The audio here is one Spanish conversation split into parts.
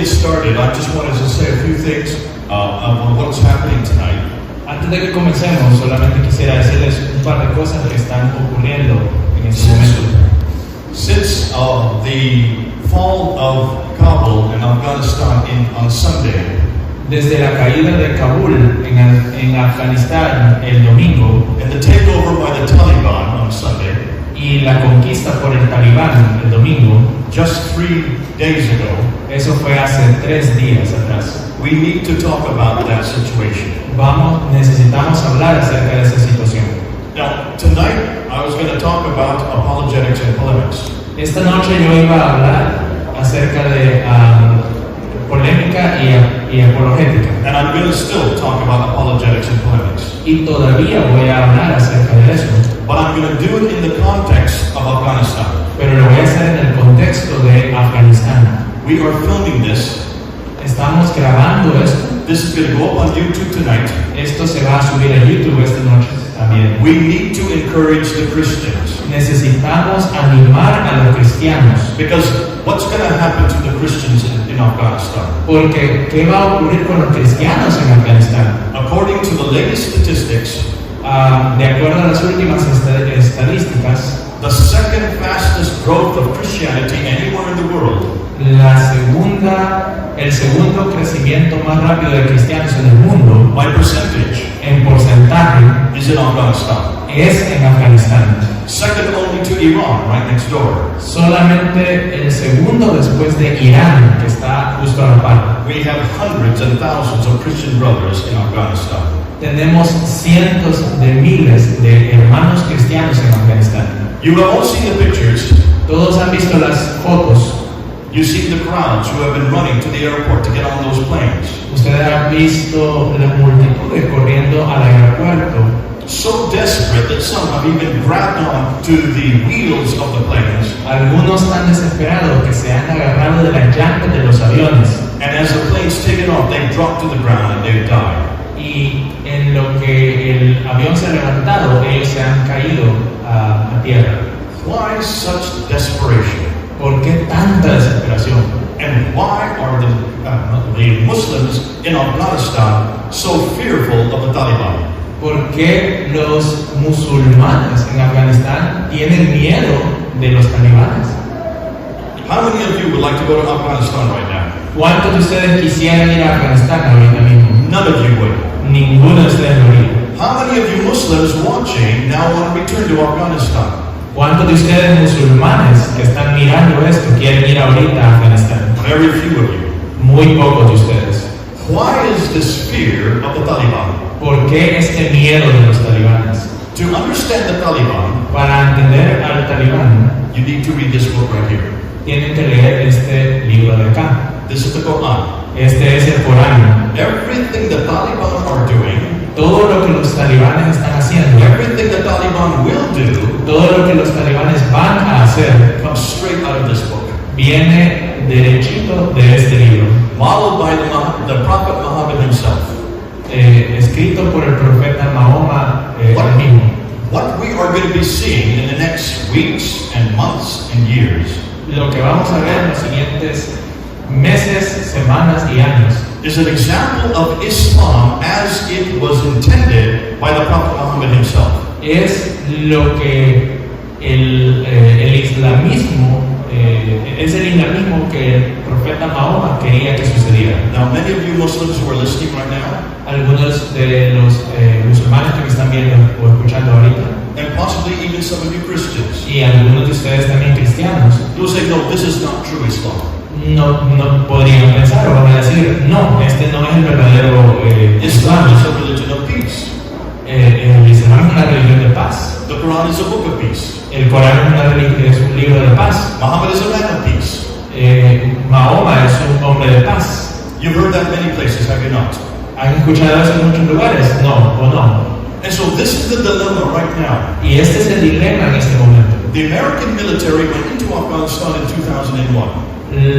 get started, I just wanted to say a few things on what's happening tonight. Antes de que comencemos, solamente quisiera decirles un par de cosas que están ocurriendo en este momento. Since the fall of Kabul in Afghanistan on Sunday, Desde la caída de Kabul en Afganistán el domingo and the takeover by the Taliban on Sunday, y la conquista por el Talibán el domingo, just 3 days ago, eso fue hace 3 días atrás. we need to talk about that situation. Necesitamos hablar acerca de esa situación. Now, tonight I was going to talk about apologetics and polemics. Esta noche yo iba a hablar acerca de polémica y apologética. And I'm going to still talk about apologetics and polemics. Y todavía voy a hablar acerca de eso. But I'm going to do it in the context of Afghanistan. Pero lo voy a hacer en el contexto de Afganistán. We are filming this. Estamos grabando esto. This is going to go up on YouTube tonight. Esto se va a subir a YouTube esta noche también. We need to encourage the Christians. Necesitamos animar a los cristianos. Because what's going to happen to the Christians in Afghanistan? Porque, ¿qué va a ocurrir con los cristianos en Afganistán? According to the latest statistics, De acuerdo a las últimas estadísticas, the second fastest growth of Christianity anywhere in the world el segundo crecimiento más rápido de cristianos en el mundo, by percentage, en porcentaje, is in Afghanistan. es en Afganistán. Second only to Iran, right next door. Solamente el segundo después de Irán, que está justo a la par. We have hundreds and thousands of Christian brothers in Afghanistan. Tenemos cientos de miles de hermanos cristianos en Afganistán. You have all seen the pictures. Todos han visto las fotos. You've seen the crowds who have been running to the airport to get on those planes. Ustedes han visto las multitudes corriendo al aeropuerto. So desperate that some have even grabbed on to the wheels of the planes. Algunos tan desesperados que se han agarrado de las llantas de los aviones. And as the plane's taken off, they drop to the ground and they die. Y en lo que el avión se ha levantado, ellos se han caído a tierra. Why such desperation? ¿Por qué tanta desesperación? And why are the Muslims in Afghanistan so fearful of the Taliban? ¿Por qué los musulmanes en Afganistán tienen miedo de los talibanes? How many of you would like to go to Afghanistan right now? ¿Cuántos de ustedes quisieran ir a Afganistán ahorita mismo? None of you would. Ninguno de ustedes lo haría. How many of you Muslims watching now want to return to Afghanistan? ¿Cuántos de ustedes musulmanes que están mirando esto quieren ir ahorita a Afganistán? Very few of you. Muy pocos de ustedes. Why is this fear of the Taliban? ¿Por qué este miedo de los talibanes? To understand the Taliban, Para entender al talibán, you need to read this book right here. tienen que leer este libro de acá. This is the Quran. Este es el Corán. Everything the Taliban are doing, Todo lo que los talibanes están haciendo, everything the Taliban will do, todo lo que los talibanes van a hacer, comes straight out of this book. viene derechito de este libro, Modeled by the Prophet Muhammad himself. escrito por el profeta Mahoma el mismo. What we are going to be seeing in the next weeks and months and years Lo que vamos a ver en los siguientes meses, semanas y años is an example of Islam as it was intended by the Prophet Muhammad himself. es lo que el islamismo es el islamismo que el profeta Mahoma quería que sucediera. Now, many of you Muslims who are listening right now, Algunos de los musulmanes que me están viendo o escuchando ahorita, and possibly even some of you Christians, y algunos de ustedes también cristianos, you'll say, no, this is not true Islam. no podrían pensar o van a decir, no, este no es el verdadero Islam Islam. is a religion of peace. El Islam es una religión de paz. The Quran is a book of peace. El Corán es un libro de paz. Muhammad is a man of peace. Mahoma es un hombre de paz. You've heard that many places, have you not? ¿Han escuchado eso en muchos lugares? No, o no. And so this is the dilemma right now. Y este es el dilema en este momento. The American military went into Afghanistan in 2001.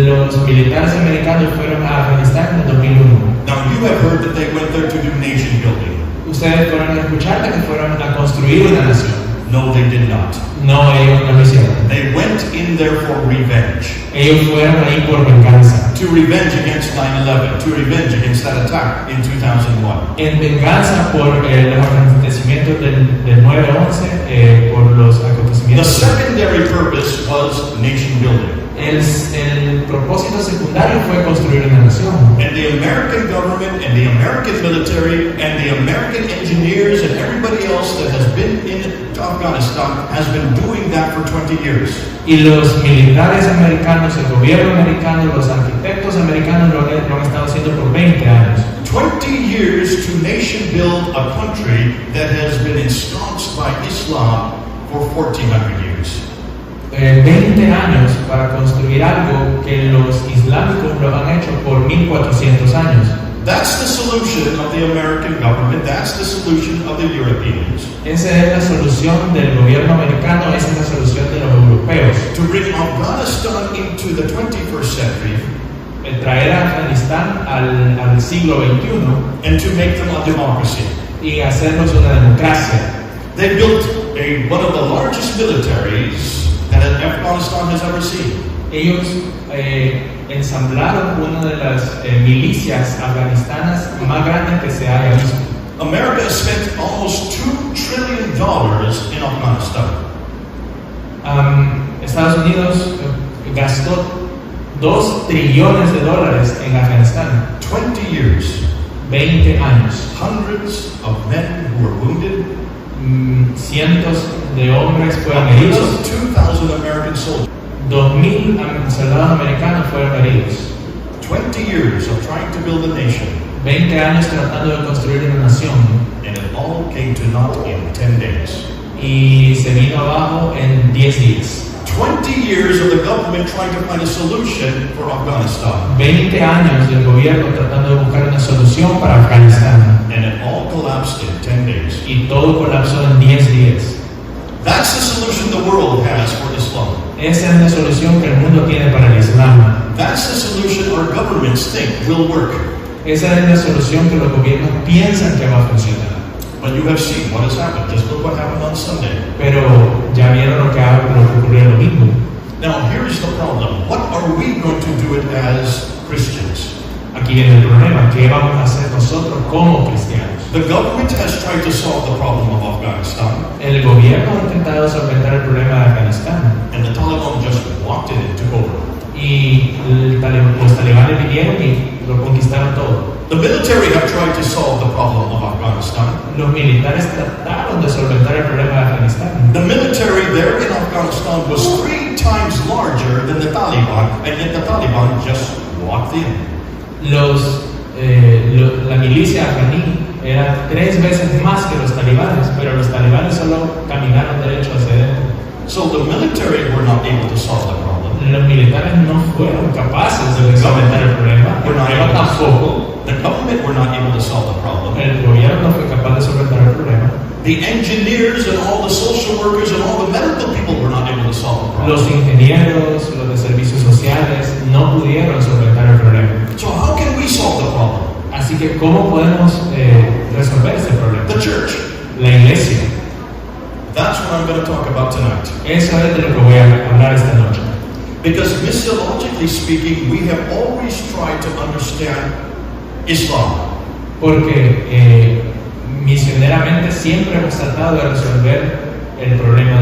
Los militares americanos fueron a Afganistán en 2001. Now you have heard that they went there to do nation building. Ustedes fueron a escuchar que fueron a construir una nación. No, they did not. No, ellos no lo hicieron. They went in there for revenge. Ellos fueron ahí por venganza. To revenge against 9/11, to revenge against that attack in 2001. En venganza por los acontecimientos del 9/11, por los The acontecimientos. secondary purpose was nation building. El propósito secundario fue construir una nación. And the American government and the American military and the American engineers and everybody else that has been in Afghanistan has been doing that for 20 years. Y los militares americanos, el gobierno americano, los arquitectos americanos lo han estado haciendo por 20 años. 20 years to nation build a country that has been ensconced by Islam for 1400 years. 20 años para construir algo que los islámicos lo han hecho por 1400 años. That's the solution of the American government. That's the solution of the Europeans. Esa es la solución del gobierno americano, esa es la solución de los europeos. To bring Afghanistan into the 21st century Traer a Afganistán al siglo XXI and to make them a democracy. y hacernos una democracia. They built one of the largest militaries that Afghanistan has ever seen. Ellos ensamblaron una de las milicias afganistanas más grandes que se haya visto. America has spent almost $2 trillion in Afghanistan. Estados Unidos gastó $2 trillones en Afganistán. 20 years. 20 años. Hundreds of men who were wounded. Cientos de hombres fueron heridos. 2,000 American soldiers. 2,000 soldados americanos fueron heridos. 20 years of trying to build a nation. 20 años tratando de construir una nación. And it all came to naught in 10 days. Y se vino abajo en 10 días. 20 years of the government trying to find a solution for Afghanistan. 20 años del gobierno tratando de buscar una solución para Afganistán. And it all collapsed in 10 days. Y todo colapsó en 10 días. That's the solution the world has for Islam. Esa es la solución que el mundo tiene para el Islam. That's the solution our governments think will work. Esa es la solución que los gobiernos piensan que va a funcionar. But you have seen what has happened. Just look what happened on Sunday. Pero ya vieron lo que ocurrió el domingo. Now, here's the problem. What are we going to do it as Christians? Aquí viene el problema. ¿Qué vamos a hacer nosotros como cristianos? The government has tried to solve the problem of Afghanistan, El gobierno ha intentado solventar el problema de Afganistán. and the Taliban just walked in and took over. Y los talibanes vinieron y lo conquistaron todo. The military have tried to solve the problem of Afghanistan. Los militares trataron de solventar el problema de Afganistán. The military there in Afghanistan was 3 times larger than the Taliban, and yet the Taliban just walked in. La milicia afganí era 3 veces más que los talibanes, pero los talibanes solo caminaron derecho hacia adentro. So the military were not able to solve the problem. Los militares no fueron capaces de solventar el problema. El gobierno tampoco. The government were not able to solve the problem. El gobierno no fue capaz de solventar el problema. The engineers and all the social workers and all the medical people were not able to solve the problem. Los ingenieros, los de servicios sociales no pudieron solventar el problema. So how can we solve the problem? Así que, ¿cómo podemos resolver ese problema? The church. La iglesia. That's what I'm going to talk about tonight. Eso es de lo que voy a hablar esta noche. Because missiologically speaking, we have always tried to understand Islam. Porque misioneramente siempre hemos tratado de resolver el problema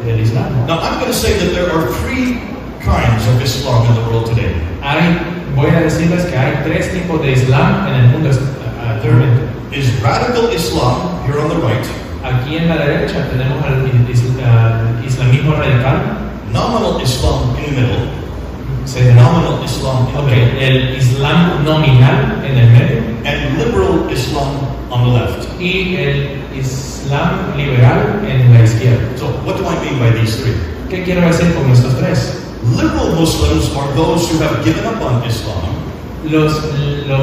del Islam. Now, I'm going to say that there are 3 kinds of Islam in the world today. Voy a decirles que hay 3 tipos de Islam en el mundo actualmente. There is radical Islam, here on the right. Aquí en la derecha tenemos al islamismo radical. Nominal Islam in the middle. Nominal Islam in the Okay, middle. el Islam nominal en el medio. And liberal Islam on the left. Y el Islam liberal en la izquierda. So, what do I mean by these 3? ¿Qué quiero decir con estos 3? Liberal Muslims are those who have given up on Islam. Los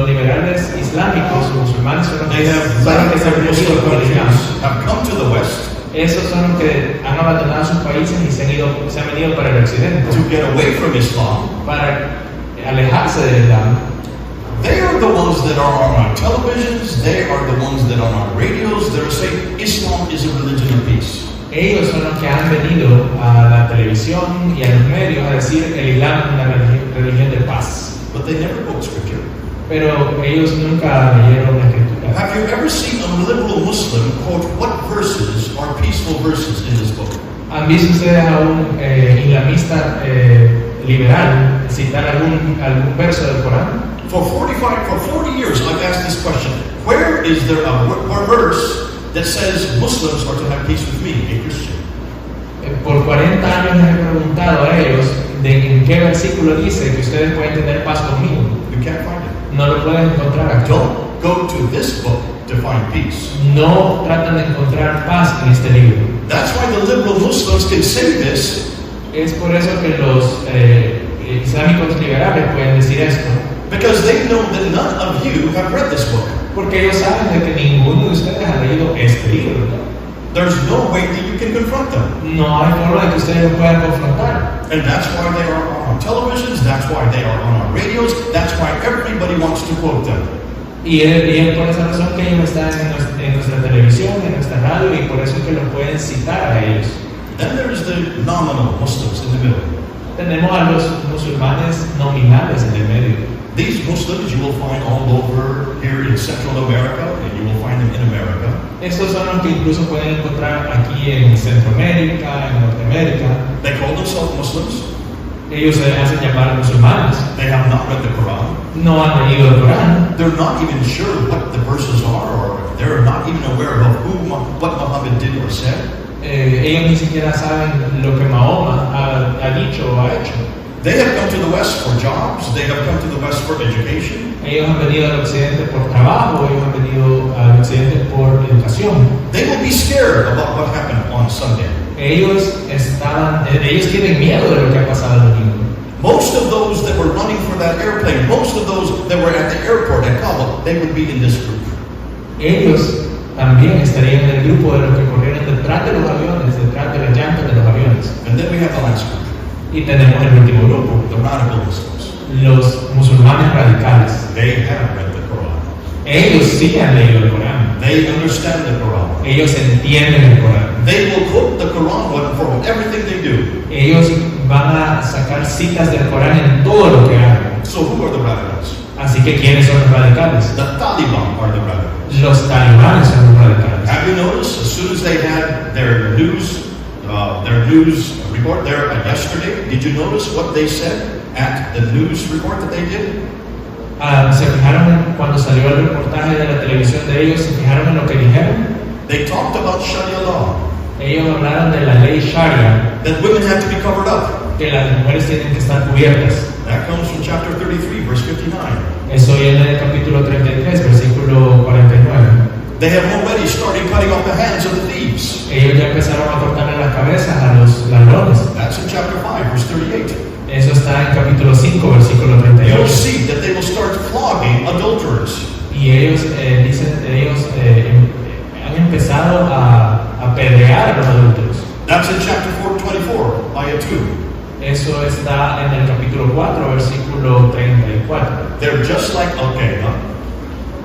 liberales islámicos, musulmanes, son los They que have se han left their venido Muslim por el Islam. countries, have come to the West Esos son los que han abandonado sus países y se han venido para el occidente to get away from Islam. para alejarse del Islam. They are the ones that are on our televisions, they are the ones that are on our radios, they're saying Islam is a religion of peace. Ellos son los que han venido a la televisión y a los medios a decir el Islam es una religión de paz. But they never quote scripture. Pero ellos nunca leyeron la escritura. Have you ever seen a liberal Muslim quote what verses are peaceful verses in this book? ¿Han visto ustedes a un islamista liberal citar algún verso del Corán? For 40 years, I've asked this question. Where is there a verse that says Muslims are to have peace with me, a Christian? Por 40 años les he preguntado a ellos de en qué versículo dice que ustedes pueden tener paz conmigo. You can't find it. No lo pueden encontrar aquí. Don't go to this book to find peace. No tratan de encontrar paz en este libro. That's why the liberal Muslims can say this. Es por eso que los islámicos liberales pueden decir esto. Because they know that none of you have read this book. Porque ellos saben de que ninguno de ustedes ha leído este libro. There's no way that you can confront them. No hay forma de que ustedes lo puedan confrontar. And that's why they are on televisions, that's why they are on our radios, that's why everybody wants to quote them. Y es por esa razón que ellos están en nuestra televisión, en nuestra radio, y por eso es que los pueden citar a ellos. Then there's the nominal Muslims in the middle. Tenemos a los musulmanes nominales en el medio. These Muslims you will find all over here in Central America, and you will find them in America. Estos son los que incluso pueden encontrar aquí en Centroamérica, en Norteamérica. They call themselves Muslims. Ellos se hacen llamar musulmanes. They have not read the Quran. No han leído el Corán. They're not even sure what the verses are, or they're not even aware of what Muhammad did or said. Ellos ni siquiera saben lo que Mahoma ha dicho o ha hecho. They have come to the West for jobs. They have come to the West for education. Ellos han venido al occidente por trabajo, ellos han venido al occidente por educación. They will be scared about what happened on Sunday. Ellos tienen miedo de lo que ha pasado el domingo. Most of those that were running for that airplane, most of those that were at the airport at Kabul, they would be in this group. Ellos también estarían en el grupo de los que corrieron detrás de los aviones, detrás de las llantas de los aviones. And then we have the last group, Y tenemos el último grupo, the radical Muslims. los musulmanes radicales. They have read the Quran. Ellos sí han leído el Corán. They understand the Quran. Ellos entienden el Corán. They will quote the Quran for everything they do. Ellos van a sacar citas del Corán en todo lo que hagan. So who are the radicals? Así que, ¿quiénes son los radicales? The Taliban are the radicals. Los talibanes son los radicales. Have you noticed, as soon as they had their news report there yesterday, did you notice what they said at the news report that they did? ¿Se fijaron cuando salió el reportaje de la televisión de ellos? ¿Se fijaron en lo que dijeron? They talked about Sharia law, Ellos hablaron de la ley Sharia, that women have to be covered up. que las mujeres tienen que estar cubiertas. That comes from chapter 33, verse 59. Eso viene del capítulo 33, versículo 49. They have already started cutting off the hands of the thieves. Ellos ya empezaron a cortarle las cabezas a los ladrones. That's in chapter 5, verse 38. Eso está en capítulo 5, versículo You'll 38. see that they will start flogging adulterers. Y ellos han empezado a apedrear a los adultos. That's in chapter 24, ayah 2. Eso está en el capítulo 4, versículo 34. They're just like Al-Qaeda.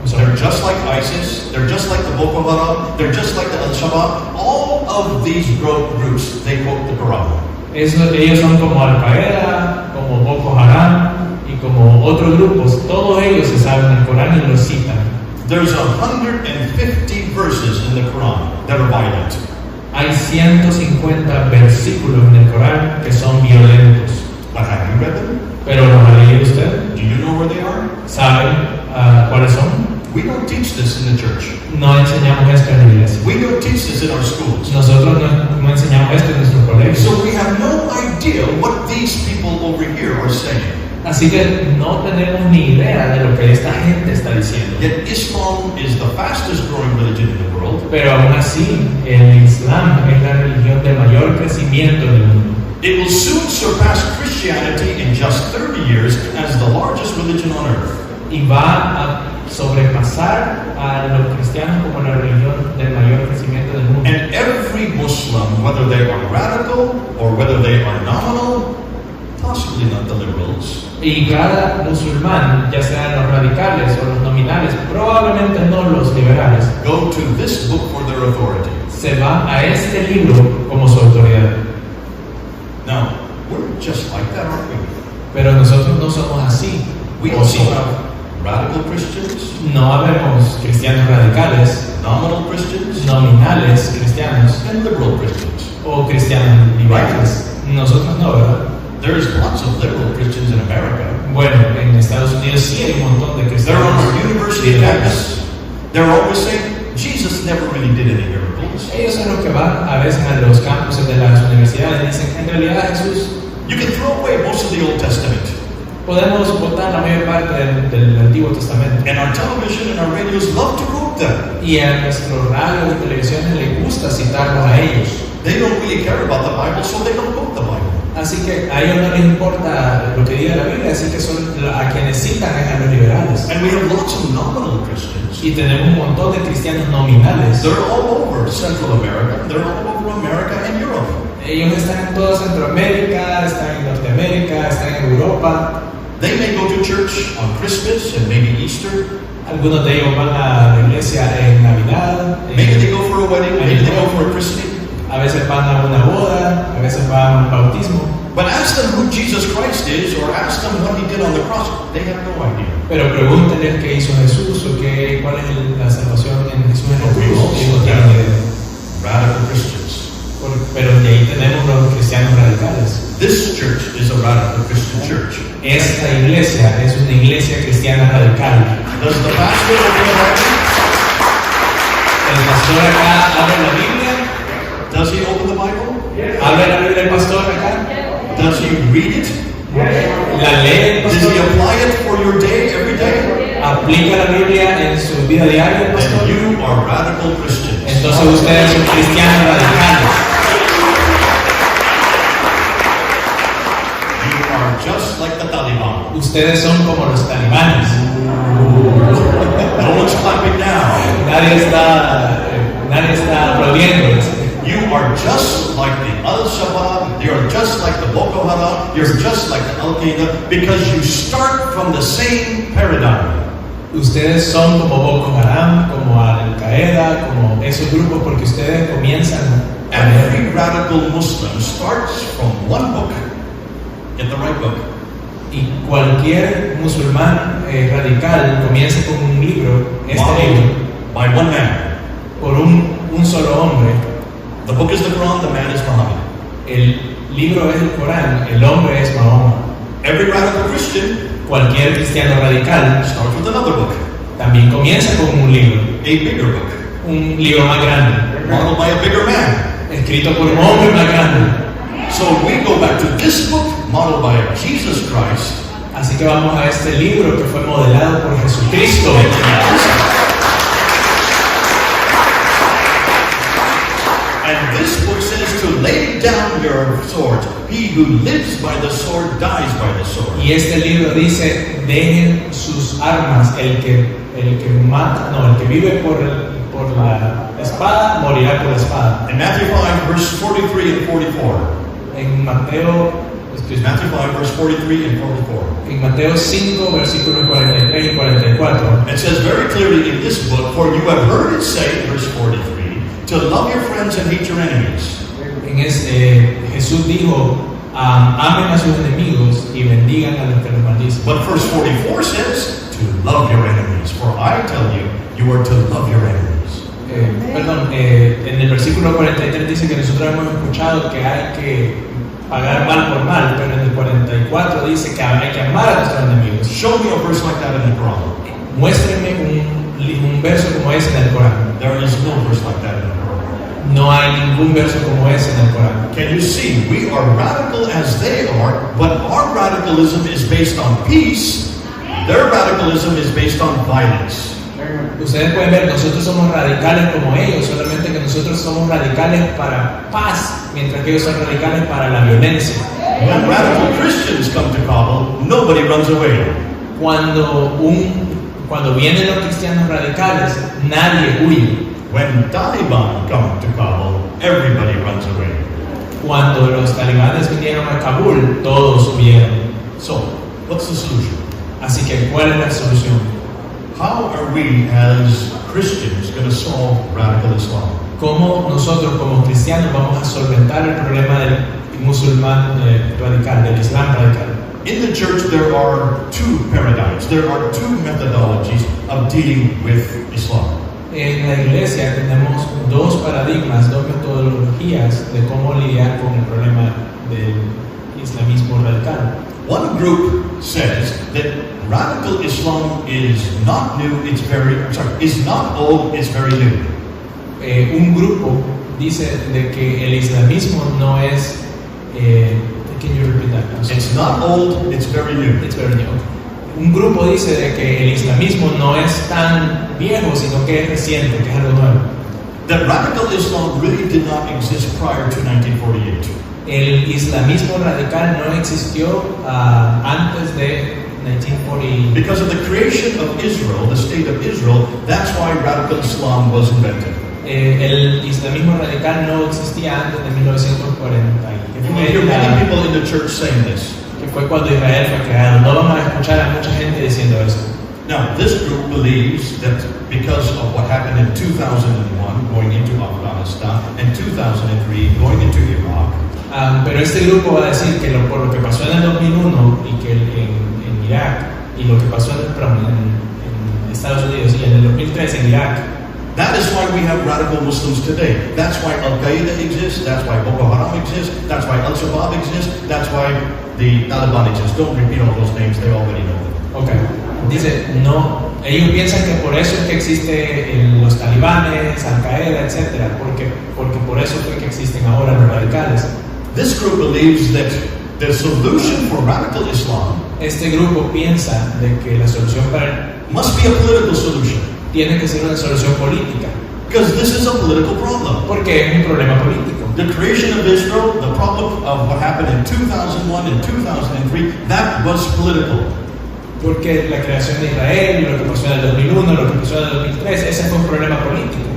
They're just like ISIS. They're just like the Boko Haram. They're just like the Al-Shabaab. All of these groups, they quote the Quran. Ellos son como Al-Qaeda, como Boko Haram y como otros grupos. Todos ellos se saben el Corán y lo citan. There's 150 verses in the Quran that are violent. Hay 150 versículos en el Corán que son violentos. But have you read them? ¿Pero los ha leído usted? Do you know where they are? ¿Saben cuáles son? We don't teach this in the church. No enseñamos esto en la iglesia. We don't teach this in our schools. Nosotros no enseñamos esto en nuestros colegios. So we have no idea what these people over here are saying. Así que no tenemos ni idea de lo que esta gente está diciendo. Yet Islam is the fastest growing religion in the world. Pero aún así, el Islam es la religión de mayor crecimiento en el mundo. It will soon surpass Christianity in just 30 years as the largest religion on earth. Y va a sobrepasar a los cristianos como la religión del mayor crecimiento del mundo. And every Muslim, whether they are radical or whether they are nominal, possibly not the liberals, Y cada musulmán, ya sean los radicales o los nominales, probablemente no los liberales, go to this book for their authority. se va a este libro como su autoridad. Now, we're just like that, aren't we? Pero nosotros no somos así. We ¿O also sí? have radical Christians, No habemos cristianos radicales, nominal Christians, nominales cristianos and liberal Christians. o cristianos liberales. Nosotros no, ¿verdad? There's lots of liberal Christians in America. Bueno, en Estados Unidos sí hay un montón de They're on cristianos our university liberales. campus. They're always saying, Jesus never really did any miracles. Ellos son los que van a veces a los campuses de las universidades y dicen, en realidad Jesús, You can throw away most of the Old Testament. podemos votar la mayor parte del Antiguo Testamento. And our television and our radios love to quote them. Y a nuestros radios y televisiones les gusta citarlos a ellos. They don't really care about the Bible, so they don't quote the Bible. Así que a ellos no les importa lo que diga la Biblia, así que son a quienes citan es a los liberales. And we have lots of nominal Christians. Y tenemos un montón de cristianos nominales. They're all over Central America. They're all over America and Europe. Ellos están en toda Centroamérica, están en Norteamérica, están en Europa. They may go to church on Christmas and maybe Easter. Algunos de ellos van a la iglesia en Navidad. Maybe they go for a wedding. Maybe they go for a christening. A veces van a una boda, a veces van a un bautismo. But ask them who Jesus Christ is or ask them what he did on the cross. They have no idea. Pero pregúntenles qué hizo Jesús o cuál es la salvación en Jesús en la We cruz. also Ellos no tienen idea. have radical Christians. Pero de ahí tenemos los cristianos radicales. This church is a radical Christian church. Esta iglesia es una iglesia cristiana radical. Does the pastor open the Bible? El pastor acá abre la Biblia. Does he open the Bible? ¿Abre la Biblia el pastor acá? Does he read it? ¿La lee el Does pastor? he apply it for your day, every day? ¿Aplica la Biblia en su vida diaria el pastor? Then you are radical Christians. Entonces ustedes son cristianos radicales. You are just like the Taliban. Ustedes son como los talibanes. No one's clapping now. Nadie está aplaudiendo. You are just like the Al-Shabaab. You're just like the Boko Haram. You're just like the Al-Qaeda because you start from the same paradigm. Ustedes son como Boko Haram, como Al-Qaeda, como esos grupos porque ustedes comienzan a ver. Every radical Muslim starts from one book. Get the right book. Y cualquier musulmán radical comienza con un libro, este libro, Modeled by one man. por un solo hombre. The book is the Quran, the man is Muhammad. El libro es el Corán, el hombre es Mahoma. Every radical Christian Cualquier cristiano radical starts with another book, también comienza con un libro, a bigger book, un libro más grande, modeled by a bigger man. escrito por un hombre más grande. So we go back to this book, modeled by Jesus Christ. Así que vamos a este libro que fue modelado por Jesucristo. And this book says to lay down your sword. He who lives by the sword dies by the sword. Y este libro dice, dejen sus armas, el que mata, no, el que vive por la espada, morirá por la espada. In Matthew 5, verse 43 and 44. En Mateo, Matthew 5, verse 43 and 44. en Mateo 5, versículos 43 y 44, It says very clearly in this book, for you have heard it say, verse 43, to love your friends and hate your enemies. Jesús dijo, amen a sus enemigos y bendigan a los que los maldicen. But verse 44 says, to love your enemies. For I tell you, you are to love your enemies. En el versículo 43 dice que nosotros hemos escuchado que hay que pagar mal por mal, pero en el 44 dice que hay que amar a nuestros enemigos. Show me a verse like that in the Quran. Muéstrenme un verso como ese en el Corán. There is no verse like that in the Quran. No hay ningún verso como ese en el Corán. Can you see? We are radical as they are, but our radicalism is based on peace. Their radicalism is based on violence. Ustedes pueden ver, nosotros somos radicales como ellos, solamente que nosotros somos radicales para paz, mientras que ellos son radicales para la violencia. When radical Christians come to Kabul, nobody runs away. Cuando vienen los cristianos radicales, nadie huye. When Taliban come to Kabul, everybody runs away. Cuando los talibanes vinieron a Kabul, todos huyeron. So, what's the solution? Así que, ¿cuál es la solución? How are we as Christians going to solve radical Islam? ¿Cómo nosotros como cristianos vamos a solventar el problema del musulmán radical, del islam radical? In the church, there are two paradigms, there are two methodologies of dealing with Islam. En la iglesia tenemos dos paradigmas, dos metodologías de cómo lidiar con el problema del islamismo radical. One group says that radical Islam is not new, is not old, it's very new. Un grupo dice de que el islamismo no es. Can you repeat that? It's not old, it's very new. It's very new. Un grupo dice de que el islamismo no es tan viejo, sino que es reciente, que es algo nuevo. That radical Islam really did not exist prior to 1948. El islamismo radical no existió antes de 1940. Because of the creation of Israel, the state of Israel, that's why radical Islam was invented. El islamismo radical no existía antes de 1940. You will hear many people in the church saying this. Que fue cuando Israel fue creado. No vamos a escuchar a mucha gente diciendo eso. Now, this group believes that because of what happened in 2001, going into Afghanistan, and 2003, going into Iraq, pero este grupo va a decir que por lo que pasó en el 2001 y que en Irak, y lo que pasó en Estados Unidos y en el 2003 en Irak, that is why we have radical Muslims today. That's why Al-Qaeda exists, that's why Boko Haram exists, that's why Al-Shabaab exists, that's why the Taliban exists. Don't repeat all those names, they already know them. Okay. Dice, no, ellos piensan que por eso es que existen los talibanes, Al-Qaeda, etc. Porque por eso fue que existen ahora los radicales. This group believes that the solution for radical Islam Este grupo piensa de que la solución para must be a political solution. Tiene que ser una solución política. Because this is a political problem. Porque es un problema político. The creation of Israel, the problem of what happened in 2001 and 2003, that was political. Porque la creación de Israel, lo que pasó en el 2001, lo que pasó en el 2003, ese fue un problema político.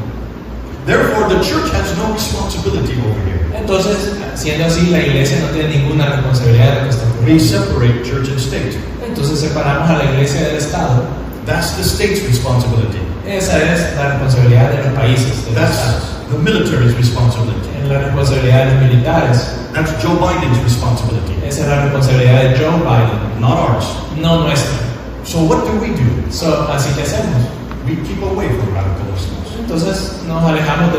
Therefore, the church has no responsibility over here. Entonces, siendo así, la iglesia no tiene ninguna responsabilidad de lo que está We ocurriendo. separate church and state. Entonces separamos a la iglesia del Estado. That's the state's responsibility. Esa es la responsabilidad de los países, de los That's estados. the military's responsibility. Es la responsabilidad de los militares. That's Joe Biden's responsibility, Esa es la responsabilidad de Joe Biden, not ours. no nuestra. So what do we do? Así que hacemos. We keep away from radical Muslims. Entonces nos alejamos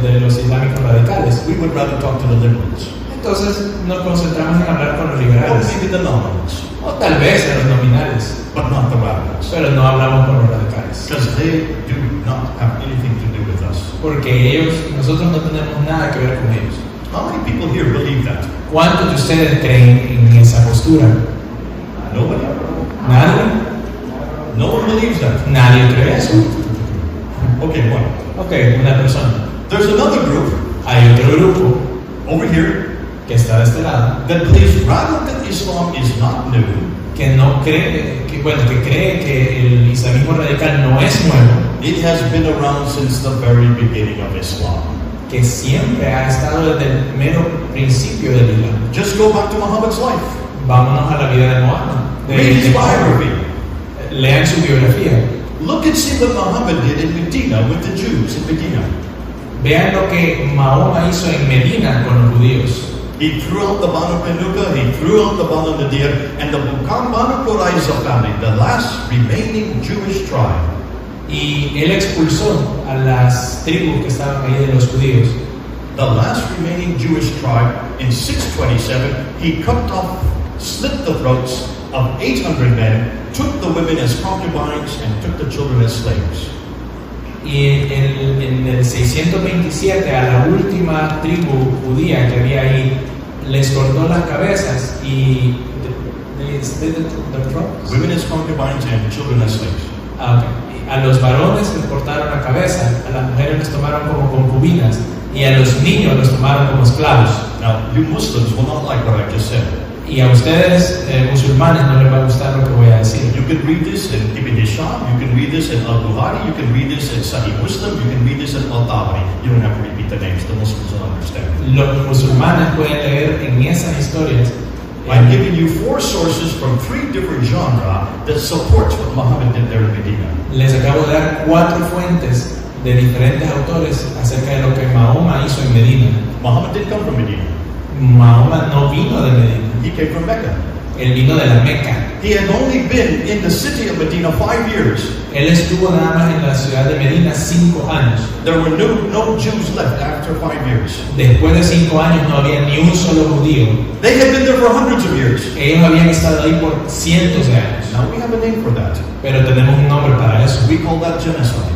de los islámicos radicales. We would rather talk to the liberals. Entonces nos concentramos en hablar con los Or liberales. maybe the nominals, O tal vez en los nominales. but not the radicals. Pero no hablamos con los radicales. Because they do not have anything to do with us. Porque nosotros no tenemos nada que ver con ellos. How many people here believe that? ¿Cuántos de ustedes creen en esa postura? Nobody? ¿Nadie? No one believes that. Nadie cree eso. Okay, one. Ok, una persona. There's another group Hay otro grupo over here que está de este lado that believes radical Islam is not new. que no cree, que cree que el islamismo radical no es nuevo, It has been around since the very beginning of Islam. que siempre ha estado desde el mero principio del Islam. Just go back to Muhammad's life. Vámonos a la vida de Muhammad. Read his biography. Lean su biografía. Look and see what Muhammad did in Medina with the Jews in Medina. Vean lo que Mahoma hizo en Medina con los judíos. He threw out the Banu Qanuqa, he threw out the Banu Nadir, and the Banu Qurayza family, the last remaining Jewish tribe. Y él expulsó a las tribus que estaban ahí de los judíos. The last remaining Jewish tribe in 627, he cut off, slit the throats of 800 men, took the women as concubines, and took the children as slaves. Y en el 627 a la última tribu judía que había ahí les cortó las cabezas y Women as concubines and children as slaves. A los varones les cortaron la cabeza, a las mujeres les tomaron como concubinas y a los niños los tomaron como esclavos. Now, you Muslims will not like what I just said. Y a ustedes musulmanes no les va a gustar lo que voy a decir. You can read this in Ibn Hisham, you can read this in Al-Bukhari, you can read this in Sahih Muslim, you can read this in Al-Tabari. You don't have to repeat the names, the Muslims will understand. Los musulmanes pueden leer en esas historias. I'm giving you 4 sources from 3 different genres that supports what Muhammad did there in Medina. Les acabo de dar 4 fuentes de diferentes autores acerca de lo que Mahoma hizo en Medina. Muhammad didn't come from Medina. Mahoma no vino de Medina, He came from Mecca. él vino de la Meca. He had only been in the city of Medina 5 years. Él estuvo nada más en la ciudad de Medina 5 años. There were no Jews left after 5 years. Después de 5 años no había ni un solo judío. They had been there for hundreds of years. Ellos habían estado ahí por cientos de años. Now we have a name for that. Pero tenemos un nombre para eso. We call that genocide.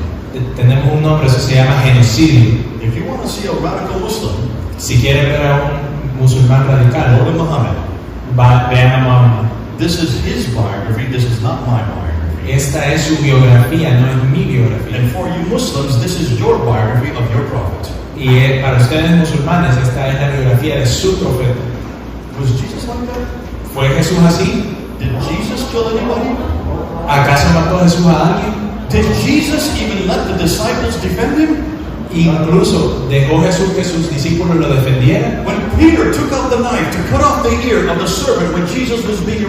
Tenemos un nombre, eso se llama genocidio. If you want to see a radical Muslim, Si quieren ver a un musulmán go radical, to Muhammad. vean a Mahoma. This is his biography. This is not my biography. Esta es su biografía, no es mi biografía. And for you Muslims, this is your biography of your prophet. Y para ustedes musulmanes, esta es la biografía de su profeta. Was Jesus like that? ¿Fue Jesús así? Did Jesus kill anybody? ¿Acaso mató Jesús a alguien? Did Jesus even let the disciples defend him? Incluso dejó Jesús que sus discípulos lo defendieran. When Peter took out the knife to cut off the ear of the servant when Jesus was being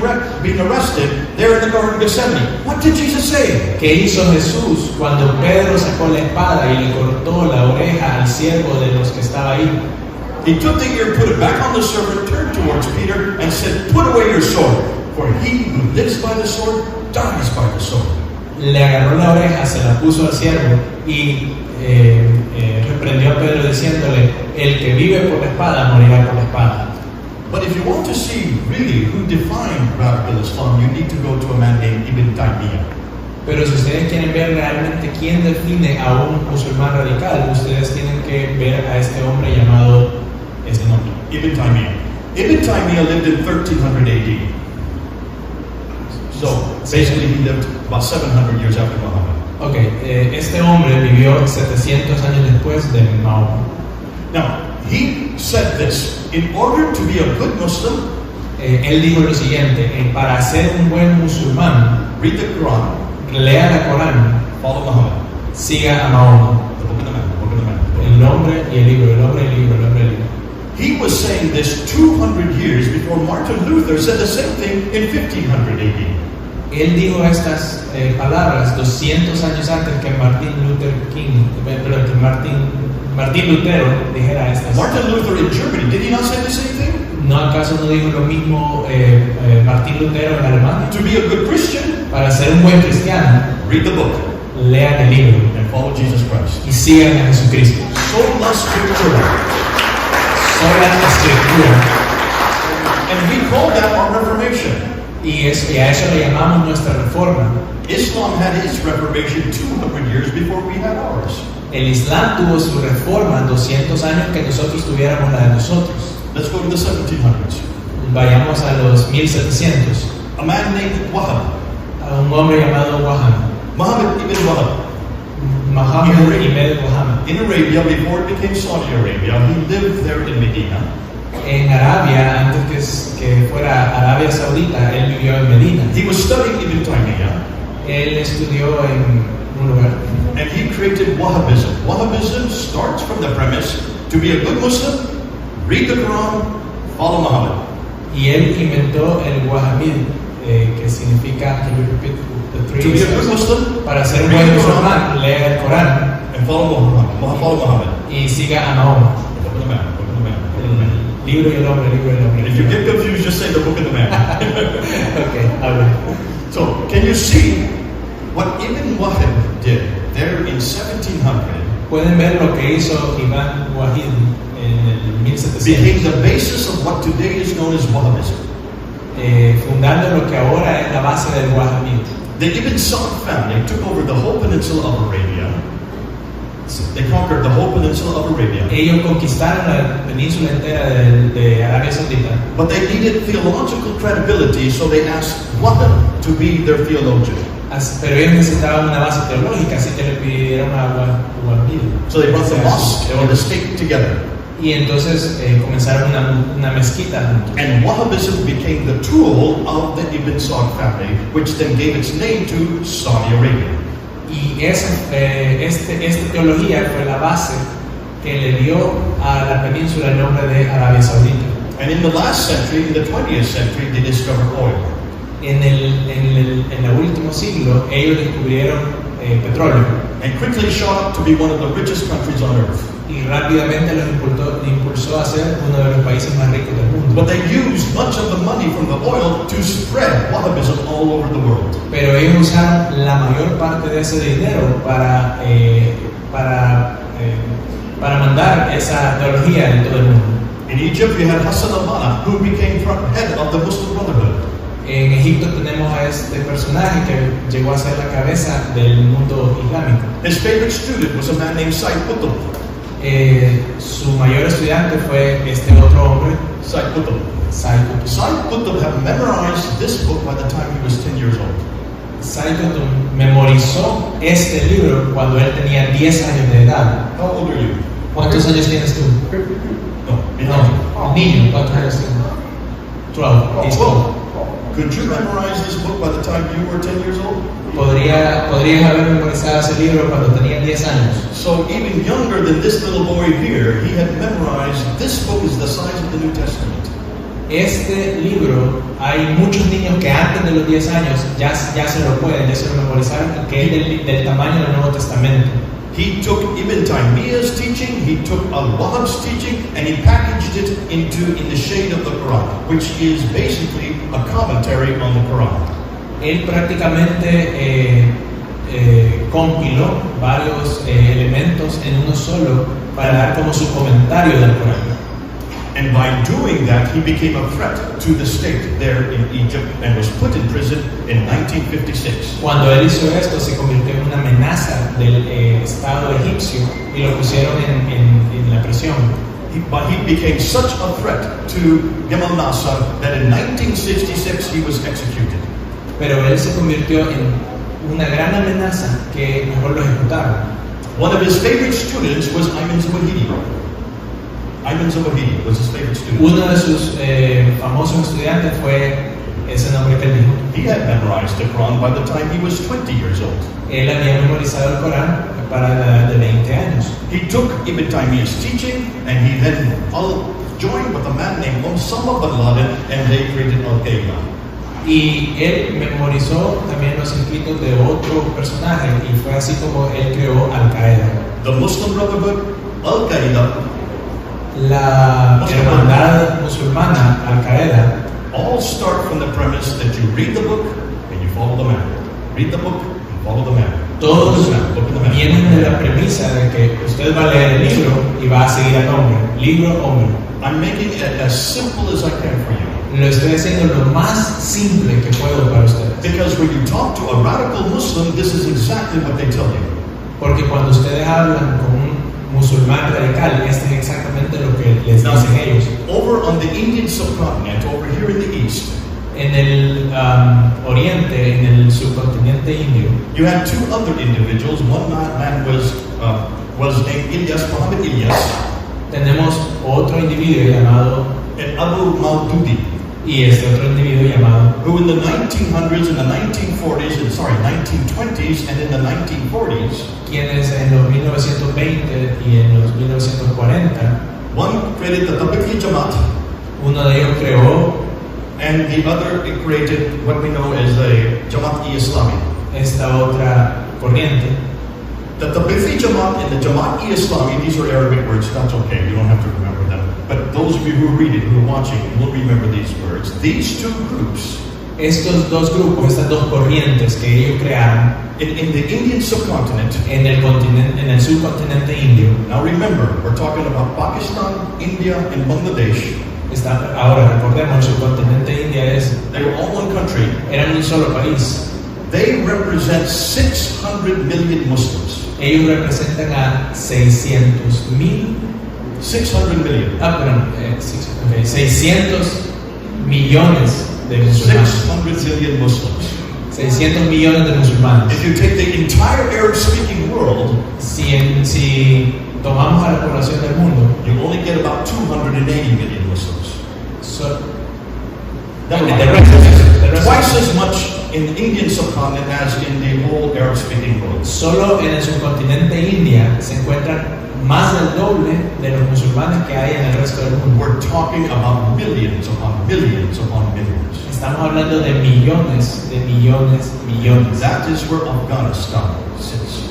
arrested there in the Garden of Gethsemane, what did Jesus say? ¿Qué hizo Jesús cuando Pedro sacó la espada y le cortó la oreja al siervo de los que estaba ahí? He took the ear, put it back on the servant, turned towards Peter, and said, "Put away your sword, for he who lives by the sword dies by the sword." Le agarró la oreja, se la puso al siervo y reprendió a Pedro diciéndole: el que vive por la espada morirá por la espada. But if you want to see really who defined radical Islam, you need to go to a man named Ibn Taymiyyah. Pero si ustedes quieren ver realmente quién define a un musulmán radical, ustedes tienen que ver a este hombre llamado ese nombre, Ibn Taymiyyah. Ibn Taymiyyah lived in 1300 AD. So basically he lived about 700 years after Muhammad. Este hombre vivió 700 años después de Mahoma. Now, he said this: in order to be a good Muslim, Él dijo lo siguiente: para ser un buen musulmán, read the Quran, lea la Corán, follow Muhammad. siga a Mahoma. The book of the man, the book of the man. El nombre y el libro, el nombre y el libro, el nombre y el libro. He was saying this 200 years before Martin Luther said the same thing in 1500 AD. Él dijo estas palabras 200 años antes que Martin Lutero dijera estas. Martin Luther in Germany, did he not say the same thing? ¿No acaso no dijo lo mismo Martín Lutero en Alemania? To be a good Christian, Para ser un buen cristiano, read the book lean el libro and follow Jesus Christ. y sigan a Jesucristo. Sola Scriptura. Sola Escritura. And we call that our Reformation. Y a eso le llamamos nuestra reforma. Islam had its Reformation 200 years before we had ours. El Islam tuvo su reforma 200 años que nosotros tuviéramos la de nosotros. Let's go to the 1700s. Vayamos a los 1700. A man named Wahab, A un hombre llamado Wahab. Muhammad ibn Wahab, Muhammad ibn Wahab. in Arabia before it became Saudi Arabia. He lived there in Medina. En Arabia, antes que fuera Arabia Saudita, él vivió en Medina. He was studying Ibn Taymiyyah, Él estudió en un lugar. and he created Wahhabism. Wahhabism starts from the premise: to be a good Muslim, read the Quran, follow Muhammad. Y él inventó el Wahhabismo, que significa, can you repeat the To three be a good steps? Muslim, Para ser un read buen the Quran, musulmán, lea el Corán and follow Muhammad. y siga a Mahoma. The book of the man, book of the man, book of the man. El libro y el hombre, libro y el hombre. If you get confused, just say the book of the man. Okay, habla. So, can you see what Ibn Wahab did there in 1700? Pueden ver lo que hizo Ibn Wahid en el Became 1700, the basis of what today is known as Wahhabism. fundando lo que ahora es la base del Wahhabismo. The Ibn Sa'd family took over the whole peninsula of Arabia. They conquered the whole peninsula of Arabia. Ellos conquistaron la península entera de Arabia Saudita, But they needed theological credibility, so they asked Wahab to be their theologian. pero ellos necesitaban una base teológica, así que le pidieron a Wahhabismo. So they brought the mosque and the state together. Y entonces comenzaron una mezquita juntos. And Wahhabism became the tool of the Ibn Sa'd family, which then gave its name to Saudi Arabia. Y esta teología fue la base que le dio a la península el nombre de Arabia Saudita. And in the last century, in the 20th century, they discovered oil. En el último siglo ellos descubrieron petróleo. and quickly shot up to be one of the richest countries on earth. Y rápidamente los impulsó a ser uno de los países más ricos del mundo. But they used much of the money from the oil to spread Wahhabism all over the world. Pero ellos usaron la mayor parte de ese dinero para mandar esa teología en todo el mundo. In Egypt, you had Hassan al-Banna, who became head of the Muslim Brotherhood. En Egipto tenemos a este personaje que llegó a ser la cabeza del mundo islámico. His favorite student was a man named Sayyid Qutb. Su mayor estudiante fue este otro hombre, Sayyid Qutb. Sayyid Qutb. Sayyid Qutb had memorized this book by the time he was 10 years old. Sayyid Qutb memorizó este libro cuando él tenía 10 años de edad. How old are you? ¿Cuántos años tienes tú? No, behind you. Niño, ¿cuántos años tienes? 12. He's 12. Could you memorize this book by the time you were 10 years old? Podrías haber memorizado ese libro cuando tenías 10 años. So even younger than this little boy here, he had memorized, this book is the size of the New Testament. Este libro, hay muchos niños que antes de los 10 años ya se lo memorizaron, que es del tamaño del Nuevo Testamento. He took Ibn Taymiyyah's teaching, he took Al-Wahhab's teaching, and he packaged it in the shade of the Quran, which is basically a commentary on the Quran. Él prácticamente compiló varios elementos en uno solo para dar como su comentario del Corán. And by doing that, he became a threat to the state there in Egypt and was put in prison in 1956. Cuando él hizo esto, se convirtió en una amenaza del Estado egipcio y lo pusieron en la prisión. But he became such a threat to Gamal Nasser that in 1966 he was executed. Pero él se convirtió en una gran amenaza que mejor lo ejecutaron. One of his favorite students was Ayman Zawahiri. Ayman Zawahiri was his favorite student. Uno de sus famosos estudiantes fue ese nombre que él dijo. He had memorized the Quran by the time he was 20 years old. Él había memorizado el Corán para la edad de 20 años. He took Ibn Taymiyyah's teaching and he then joined with a man named Osama bin Laden and they created Al-Qaeda. Y él memorizó también los escritos de otro personaje y fue así como él creó Al-Qaeda. The Muslim Brotherhood, Al-Qaeda, la hermandad musulmana, Al-Qaeda, all start from the premise that you read the book and you follow the man. Read the book and follow the man. Todos vienen de la premisa de que usted va a leer el libro y va a seguir al hombre, libro, hombre. I'm making it as simple as I can for you. Lo estoy haciendo lo más simple que puedo para ustedes. Because when you talk to a radical Muslim, this is exactly what they tell you. Porque cuando ustedes hablan con un musulmán radical, esto es exactamente lo que les dicen ellos. Over on the Indian subcontinent, over here in the east, en el oriente, en el subcontinente indio, you had two other individuals. One man was named Ilyas, Muhammad Ilyas. Tenemos otro individuo llamado Abu Maududi. Y este otro individuo llamado, who in the 1900s, in the 1940s, 1920s, and in the 1940s, quienes en los 1920 y en los 1940, one created the Tablighi Jamaat, uno de ellos creó, and the other created what we know as the Jamaat-e-Islami. Esta otra corriente. The Tablighi Jamaat and the Jamaat-e-Islami, these are Arabic words, that's okay, you don't have to remember them. But those of you who read it, who are watching, will remember these words. These two groups, estos dos grupos, estas dos corrientes que ellos crearon in the Indian subcontinent, en el subcontinente indio. Now remember, we're talking about Pakistan, India, and Bangladesh. Ahora recordemos, el subcontinente India they were all one country. Eran un solo país. They represent 600 million Muslims. Ellos representan a 600,000. 600 million. Perdón, 600 millones de musulmanes. 600 million Muslims. 600 millones de musulmanes. If you take the entire Arab-speaking world, si tomamos a la población del mundo, you only get about 280 million Muslims. Twice as much in the Indian subcontinent as in the whole Arab-speaking world. Solo en el subcontinente India se encuentran más del doble de los musulmanes que hay en el resto del mundo. We're talking about millions upon millions upon millions. Estamos hablando de millones, millones. That is where Afghanistan sits.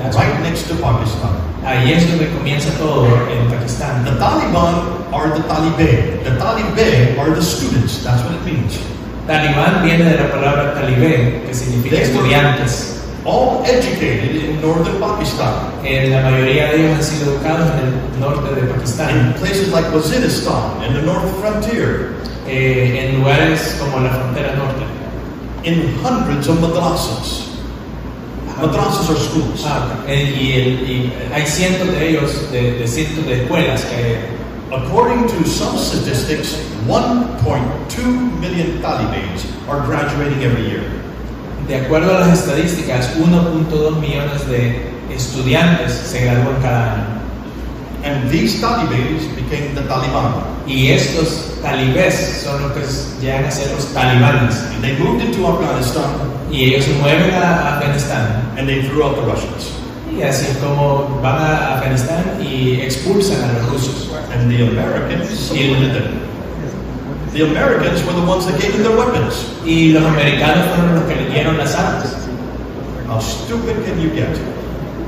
That's right next to Pakistan. Ahí es donde comienza todo en Pakistán. The Taliban are the Talibé. The Talibé are the students. That's what it means. Talibán viene de la palabra talibé, que significa estudiantes. All educated in northern Pakistan. La mayoría de ellos han sido educados en el norte de In Pakistán, places like Waziristan and the north frontier. en lugares como la frontera norte. In hundreds of madrasas. Madrasas are schools. Y hay cientos de ellos, de cientos de escuelas que hay. According to some statistics, 1.2 million Talibans are graduating every year. De acuerdo a las estadísticas, 1.2 millones de estudiantes se gradúan cada año. And these Talibans became the Taliban. Y estos talibés son los que llegan a ser los talibanes. And they moved into Afghanistan Y ellos se mueven a Afganistán. and they threw out the Russians. Y así es como van a Afganistán y expulsan a los rusos. And the Americans supported them. The Americans were the ones that gave them their weapons. Y los americanos fueron los que le dieron las armas. How stupid can you get?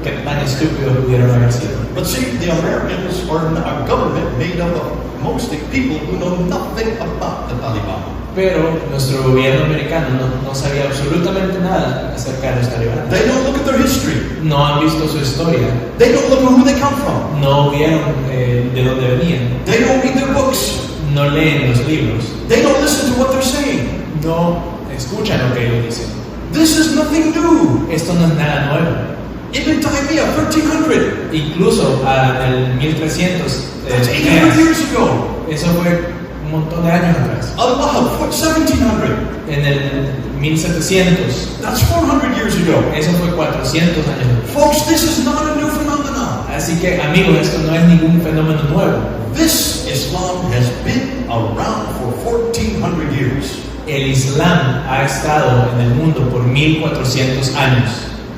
Qué tan estúpidos pudieron haber sido. But see, the Americans are a government made up of mostly people who know nothing about the Taliban. Pero nuestro gobierno americano no sabía absolutamente nada acerca de los talibanes. They don't look at their history. No han visto su historia. They don't look at who they come from. No vieron de dónde venían. They don't read their books. No leen los libros. They don't listen to what they're saying. No escuchan lo que ellos dicen. This is nothing new. Esto no es nada nuevo. Ibn Taymiyyah, 1300. Incluso en el 1300, That's 800 years ago. eso fue un montón de años atrás. Al-Wahhab, 1700. En el 1700, That's 400 years ago. eso fue 400 años atrás. Folks, this is not a new phenomenon. Así que, amigos, esto no es ningún fenómeno nuevo. This Islam has been around for 1400 years. El Islam ha estado en el mundo por 1400 años.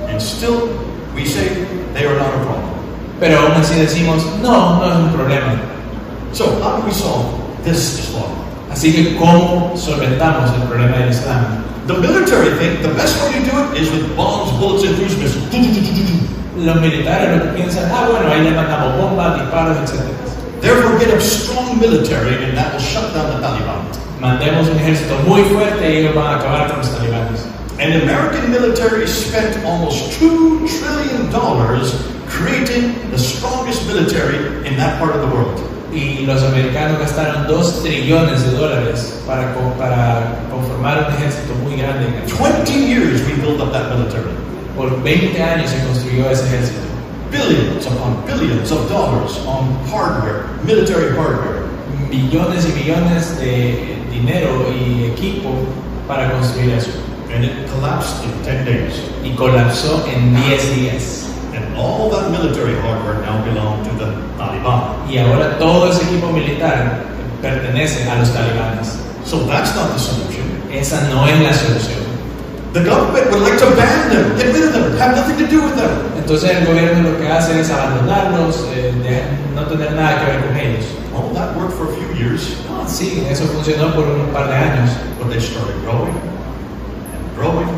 And still, we say they are not a problem. Pero aún así decimos, no es un problema. So, how do we solve this Islam? Así que, ¿cómo solventamos el problema del Islam? The military think the best way to do it is with bombs, bullets, and cruise missiles. Los militares lo que piensan, bueno, ahí le mandamos bombas, disparos, etc. Therefore, get a strong military, and that will shut down the Taliban. Mandemos un ejército muy fuerte y ellos van a acabar con los talibanes. And the American military spent almost $2 trillion creating the strongest military in that part of the world. Y los americanos gastaron $2 trillones para conformar un ejército muy grande. 20 years we built up that military. Por 20 años se construyó ese ejército. Billions upon billions of dollars on hardware, military hardware. Millones y millones de dinero y equipo para construir eso. And it collapsed in 10 days. Y colapsó en 10 días. And all that military hardware now belong to the Taliban. Y ahora todo ese equipo militar pertenece a los talibanes. So that's not the solution. Esa no es la solución. The government would like to ban them, get rid of them, have nothing to do with them. Entonces el gobierno lo que hace es abandonarlos, no tener nada que ver con ellos. Well, that worked for a few years, Sí, eso funcionó por un par de años. but they started growing and growing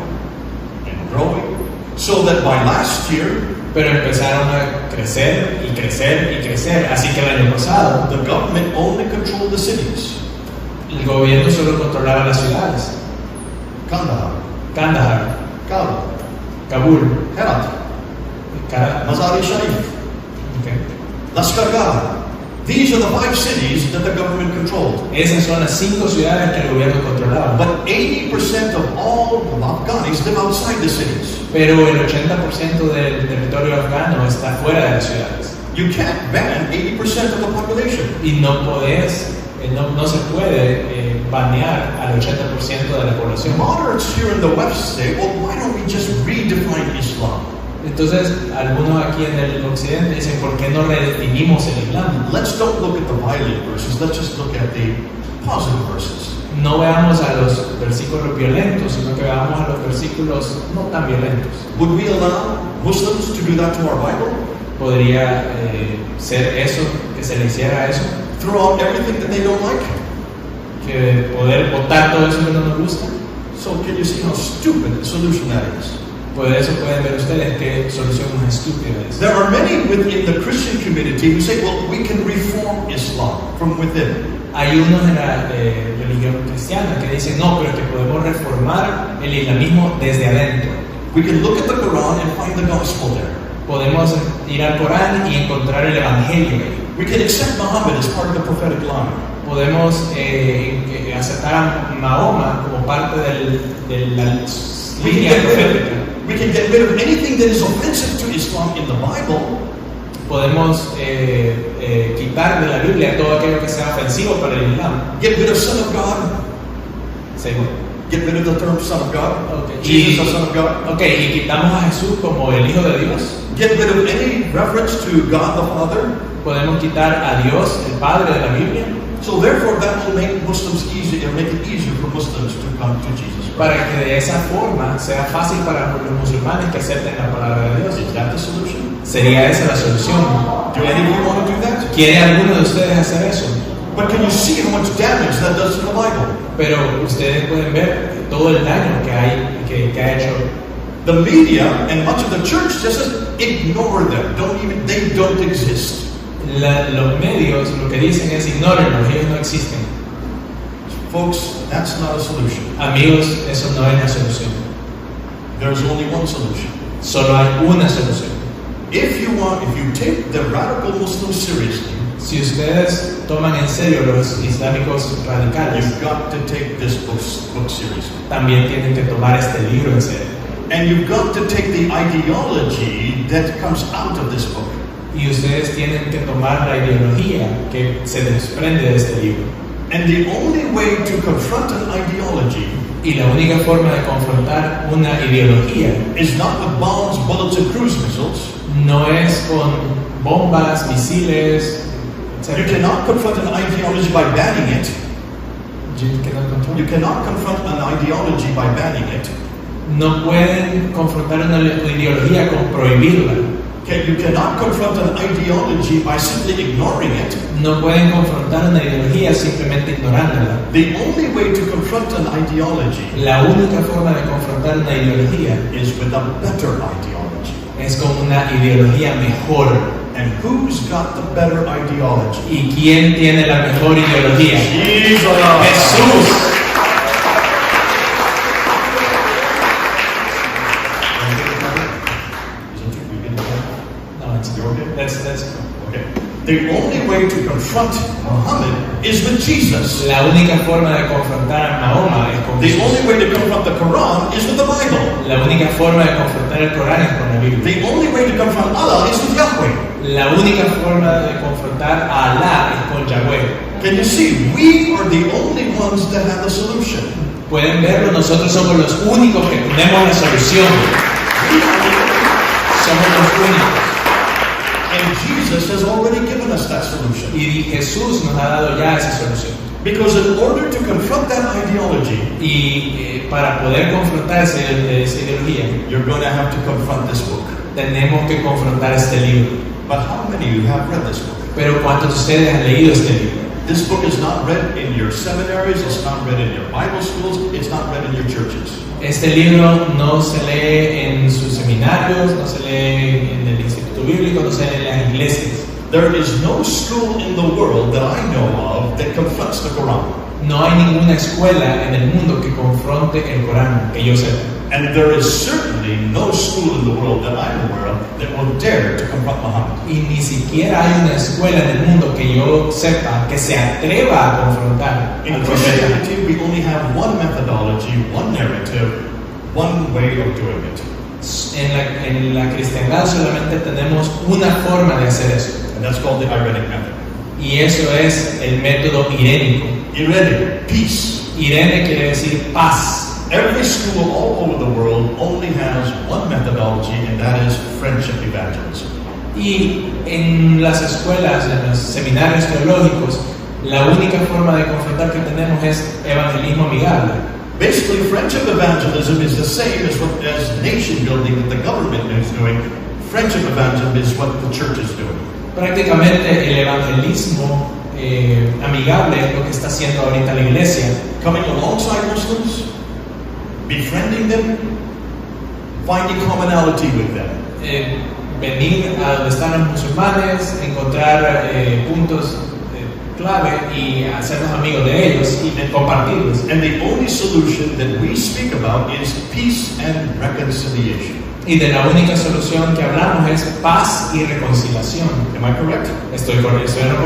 and growing, so that by last year, Pero empezaron a crecer y crecer y crecer. Así que el año pasado, the government only controlled the cities. el gobierno solo controlaba las ciudades. Kandahar, Kandahar, Kabul, Kabul, Herat, Mazar-e-Sharif, Okay. Lashkar-Gah. These are the 5 cities that the government controlled. Esas son las 5 ciudades que el gobierno controlaba. But 80% of all of Afghanis live outside the cities. Pero el 80% del territorio afgano está fuera de las ciudades. You can't ban 80% of the population. Y no se puede banear al 80% de la población. Moderates here in the West say, well, why don't we just redefine Islam? Entonces, algunos aquí en el occidente dicen, ¿por qué no redefinimos el Islam? Let's don't look at the violent verses, let's just look at the positive verses. No veamos a los versículos violentos, sino que veamos a los versículos no tan violentos. Would we allow Muslims to do that to our Bible? ¿Podría ser eso, que se le hiciera eso? Throw out everything that they don't like? Que poder votar todo eso que no nos gusta. So can you see how stupid the solution that is? Por eso pueden ver ustedes qué solución más estúpida es. There are many within the Christian community who say, well, we can reform Islam from within. Hay unos en la religión cristiana que dicen, no, pero que podemos reformar el islamismo desde adentro. We can look at the Quran and find the gospel there. Podemos ir al Corán y encontrar el Evangelio ahí. We can accept Muhammad as part of the prophetic line. Podemos aceptar a Mahoma como parte de la línea profética. We can get rid of anything that is offensive to Islam in the Bible. Podemos quitar de la Biblia todo aquello que sea ofensivo para el Islam. Get rid of Son of God. Seguro. Get rid of the term Son of God. Okay. Jesus, the Son of God. Okay, y quitamos a Jesús como el Hijo de Dios. Get rid of any reference to God the Father. Podemos quitar a Dios, el Padre de la Biblia. So therefore, that will make Muslims easy, or make it easier for Muslims to come to Jesus Christ. Para que de esa forma sea fácil para los musulmanes que acepten la palabra de Dios. Is that the solution? ¿Sería esa la solución? Do any of you want to do that? ¿Quiere alguno de ustedes hacer eso? But can you see how much damage that does to the Bible? Pero ustedes pueden ver todo el daño que ha hecho. The media and much of the church just says, ignore them. They don't exist. Los medios lo que dicen es ignórenlos, ellos no existen. Folks, that's not a solution. Amigos, eso no es la solución. There's only one solution. Solo hay una solución. If you take the radical Muslims seriously, Si ustedes toman en serio los islámicos radicales, you've got to take this book seriously. también tienen que tomar este libro en serio. And you've got to take the ideology that comes out of this book. Y ustedes tienen que tomar la ideología que se desprende de este libro. And the only way to confront an ideology Y la única forma de confrontar una ideología is not with bombs, bullets, and cruise missiles. no es con bombas, misiles, You etc. cannot confront an ideology by banning it. You No cannot confront an ideology by banning it. pueden confrontar una ideología con prohibirla. Okay, you cannot confront an ideology by simply ignoring it. No pueden confrontar una ideología simplemente ignorándola. The only way to confront an ideology La única forma de confrontar una ideología is with a better ideology. es con una ideología mejor. And who's got the better ideology? ¿Y quién tiene la mejor ideología? Jesus. Jesús. No, it's You okay? that's Okay. The only way to confront Muhammad is with Jesus. La única forma de confrontar a Mahoma es con The Jesús. only way to confront the Quran is with the Bible. La única forma de confrontar el Corán es con la Biblia. The only way to confront Allah is with Yahweh. La única forma de confrontar a Alá es con Yahweh. Can you see? We are the only ones that have the solution. Pueden verlo, nosotros somos los únicos que tenemos la solución. Somos los únicos. And Jesus has already given us that solution. Y Jesús nos ha dado ya esa solución. Because in order to confront that ideology, Y para poder confrontar esa ideología, you're going to have to confront this book. tenemos que confrontar este libro. But how many of you have read this book? Pero ¿cuántos de ustedes han leído este libro? This book is not read in your seminaries, it's not read in your Bible schools, it's not read in your churches. Este libro no se lee en sus seminarios, no se lee en el instituto bíblico, no se lee en las iglesias. There is no school in the world that I know of that confronts the Quran. No hay ninguna escuela en el mundo que confronte el Corán, que yo sepa. And there is certainly no school in the world that I'm aware of that will dare to confront Muhammad. Y ni siquiera hay una escuela en el mundo que yo sepa que se atreva a confrontar In al profeta. Christianity, we only have one methodology, one narrative, one way of doing it. En la cristiandad solamente tenemos una forma de hacer eso. And that's called the Irenic method. Y eso es el método irénico. Irenic, peace. Irene quiere decir paz. Every school all over the world only has one methodology, and that is friendship evangelism. Y en las escuelas, en los seminarios teológicos, la única forma de confrontar que tenemos es evangelismo amigable. Basically, friendship evangelism is the same as nation building that the government is doing. Friendship evangelism is what the church is doing. Prácticamente el evangelismo amigable es lo que está haciendo ahorita la iglesia. Coming alongside Muslims, befriending them, finding commonality with them. Venir a donde están los musulmanes, encontrar puntos clave y hacernos amigos de ellos y de compartirlos. And the only solution that we speak about is peace and reconciliation. Y de la única solución que hablamos es paz y reconciliación. Am I correct? ¿Estoy en lo